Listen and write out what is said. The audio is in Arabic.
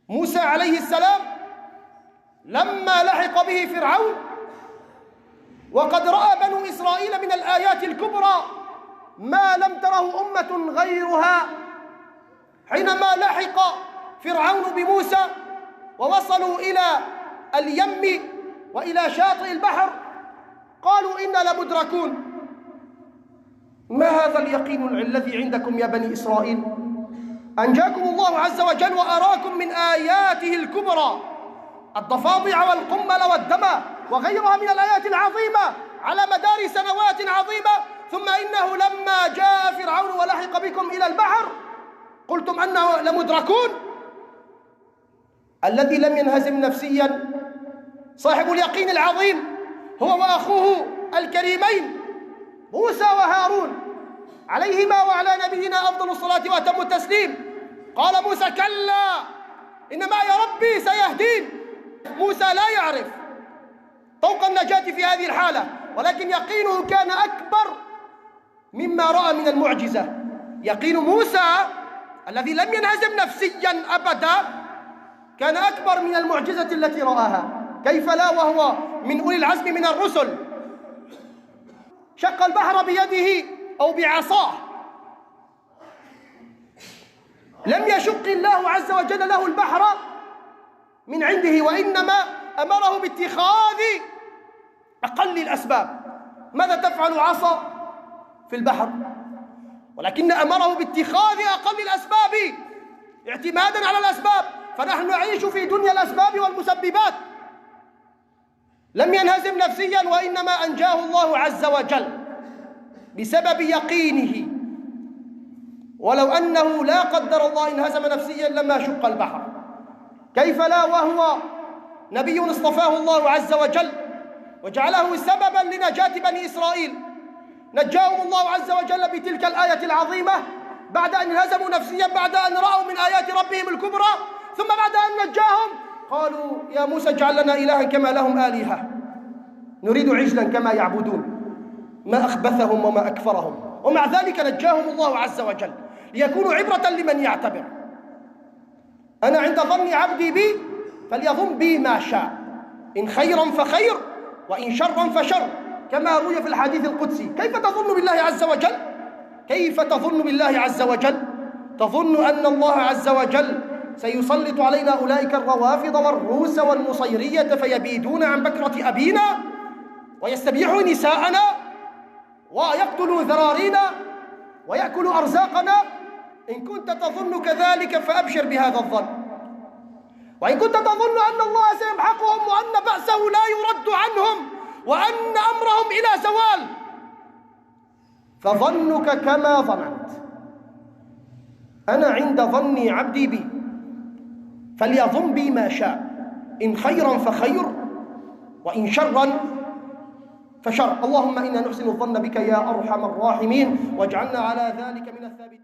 موسى عليه السلام لما لحق به فرعون وقد رأى بنو إسرائيل من الآيات الكبرى ما لم تره أمة غيرها، حينما لحق فرعون بموسى ووصلوا إلى اليم وإلى شاطئ البحر قالوا إنا لمدركون. ما هذا اليقين الذي عندكم يا بني إسرائيل؟ أنجاكم الله عز وجل وأراكم من آياته الكبرى الضفادع والقمل والدم وغيرها من الآيات العظيمة على مدار سنوات عظيمة، ثم إنه لما جاء فرعون ولحق بكم إلى البحر قلتم أنه لمدركون. الذي لم ينهزم نفسيا صاحب اليقين العظيم هو وأخوه الكريمين موسى وهارون عليهما وعلى نبينا أفضل الصلاة وأتم التسليم. قال موسى: كلا إن معي ربي سيهدين. موسى لا يعرف طوق النجاة في هذه الحالة، ولكن يقينه كان أكبر مما رأى من المعجزة. يقين موسى الذي لم ينهزم نفسيا أبدا كان أكبر من المعجزة التي رآها. كيف لا وهو من أولي العزم من الرسل؟ شق البحر بيده أو بعصاه. لم يشق الله عز وجل له البحر من عنده، وإنما أمره باتخاذ أقل الأسباب. ماذا تفعل عصا في البحر؟ ولكن أمره باتخاذ أقل الأسباب اعتمادا على الأسباب، فنحن نعيش في دنيا الأسباب والمسببات. لم ينهزم نفسيا، وإنما أنجاه الله عز وجل بسبب يقينه. ولو أنه لا قدر الله انهزم نفسيا لما شق البحر. كيف لا وهو نبي اصطفاه الله عز وجل وجعله سببا لنجاة بني إسرائيل. نجاهم الله عز وجل بتلك الآية العظيمة بعد أن انهزموا نفسيا، بعد أن رأوا من آيات ربهم الكبرى، ثم بعد أن نجاهم قالوا: يا موسى اجعل لنا إلها كما لهم آلهة، نريد عجلا كما يعبدون. ما أخبثهم وما أكفرهم، ومع ذلك نجاهم الله عز وجل ليكونوا عبرة لمن يعتبر. أنا عند ظن عبدي بي فليظن بي ما شاء، إن خيرا فخير وإن شرا فشر، كما روي في الحديث القدسي. كيف تظن بالله عز وجل؟ كيف تظن بالله عز وجل؟ تظن أن الله عز وجل سيسلط علينا أولئك الروافض والروس والنصيرية فيبيدون عن بكرة أبينا ويستبيحوا نساءنا ويقتلوا ذرارينا ويأكلوا أرزاقنا؟ إن كنت تظن كذلك فأبشر بهذا الظن. وإن كنت تظن أن الله سيمحقهم وأن بأسه لا يرد عنهم وأن أمرهم إلى زوال، فظنك كما ظننت. أنا عند ظني عبدي بي فليظن بي ما شاء، إن خيرا فخير وإن شرا فشر. اللهم إنا نحسن الظن بك يا أرحم الراحمين، واجعلنا على ذلك من الثابتين.